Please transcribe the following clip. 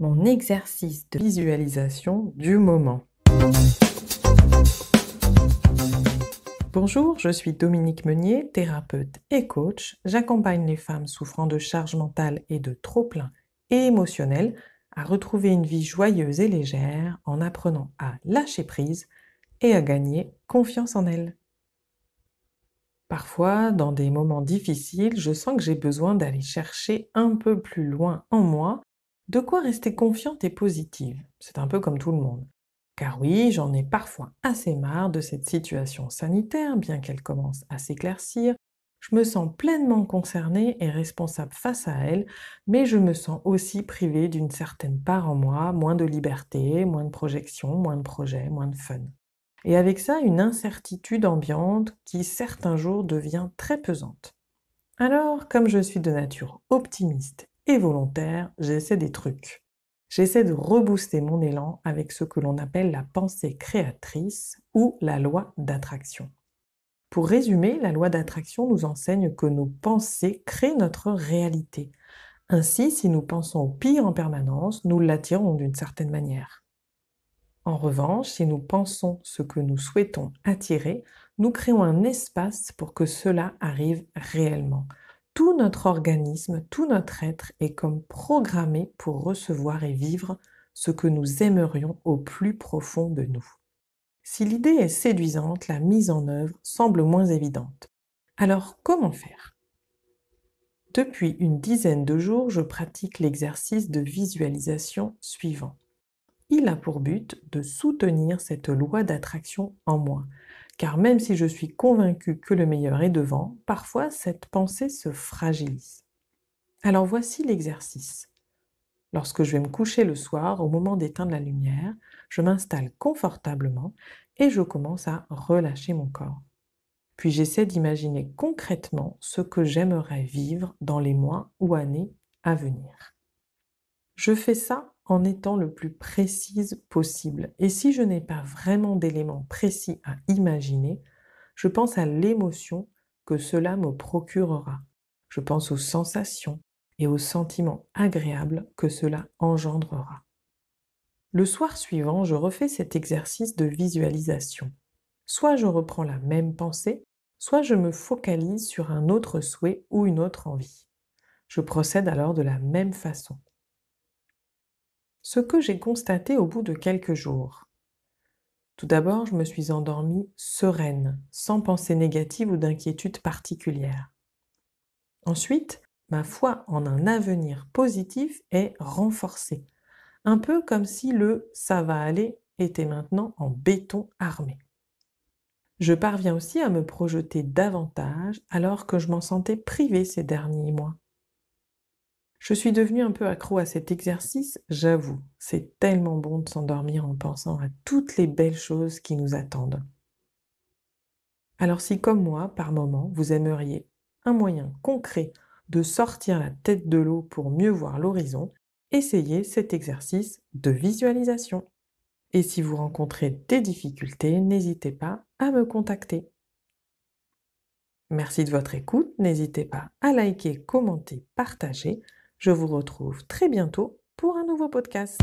Mon exercice de visualisation du moment. Bonjour, je suis Dominique Meunier, thérapeute et coach. J'accompagne les femmes souffrant de charge mentale et de trop-plein émotionnel à retrouver une vie joyeuse et légère en apprenant à lâcher prise et à gagner confiance en elles. Parfois, dans des moments difficiles, je sens que j'ai besoin d'aller chercher un peu plus loin en moi de quoi rester confiante et positive. C'est un peu comme tout le monde. Car oui, j'en ai parfois assez marre de cette situation sanitaire, bien qu'elle commence à s'éclaircir. Je me sens pleinement concernée et responsable face à elle, mais je me sens aussi privée d'une certaine part en moi, moins de liberté, moins de projection, moins de projets, moins de fun. Et avec ça, une incertitude ambiante qui certains jours devient très pesante. Alors, comme je suis de nature optimiste et volontaire, j'essaie des trucs. J'essaie de rebooster mon élan avec ce que l'on appelle la pensée créatrice ou la loi d'attraction. Pour résumer, la loi d'attraction nous enseigne que nos pensées créent notre réalité. Ainsi, si nous pensons au pire en permanence, nous l'attirons d'une certaine manière. En revanche, si nous pensons ce que nous souhaitons attirer, nous créons un espace pour que cela arrive réellement. Tout notre organisme, tout notre être est comme programmé pour recevoir et vivre ce que nous aimerions au plus profond de nous. Si l'idée est séduisante, la mise en œuvre semble moins évidente. Alors, comment faire? Depuis une dizaine de jours, je pratique l'exercice de visualisation suivant. Il a pour but de soutenir cette loi d'attraction en moi. Car même si je suis convaincue que le meilleur est devant, parfois cette pensée se fragilise. Alors voici l'exercice. Lorsque je vais me coucher le soir, au moment d'éteindre la lumière, je m'installe confortablement et je commence à relâcher mon corps. Puis j'essaie d'imaginer concrètement ce que j'aimerais vivre dans les mois ou années à venir. Je fais ça en étant le plus précise possible. Et si je n'ai pas vraiment d'éléments précis à imaginer, je pense à l'émotion que cela me procurera. Je pense aux sensations et aux sentiments agréables que cela engendrera. Le soir suivant, je refais cet exercice de visualisation. Soit je reprends la même pensée, soit je me focalise sur un autre souhait ou une autre envie. Je procède alors de la même façon. Ce que j'ai constaté au bout de quelques jours. Tout d'abord, je me suis endormie sereine, sans pensée négative ou d'inquiétude particulière. Ensuite, ma foi en un avenir positif est renforcée, un peu comme si le «ça va aller» était maintenant en béton armé. Je parviens aussi à me projeter davantage alors que je m'en sentais privée ces derniers mois. Je suis devenue un peu accro à cet exercice, j'avoue. C'est tellement bon de s'endormir en pensant à toutes les belles choses qui nous attendent. Alors si comme moi, par moment, vous aimeriez un moyen concret de sortir la tête de l'eau pour mieux voir l'horizon, essayez cet exercice de visualisation. Et si vous rencontrez des difficultés, n'hésitez pas à me contacter. Merci de votre écoute, n'hésitez pas à liker, commenter, partager. Je vous retrouve très bientôt pour un nouveau podcast.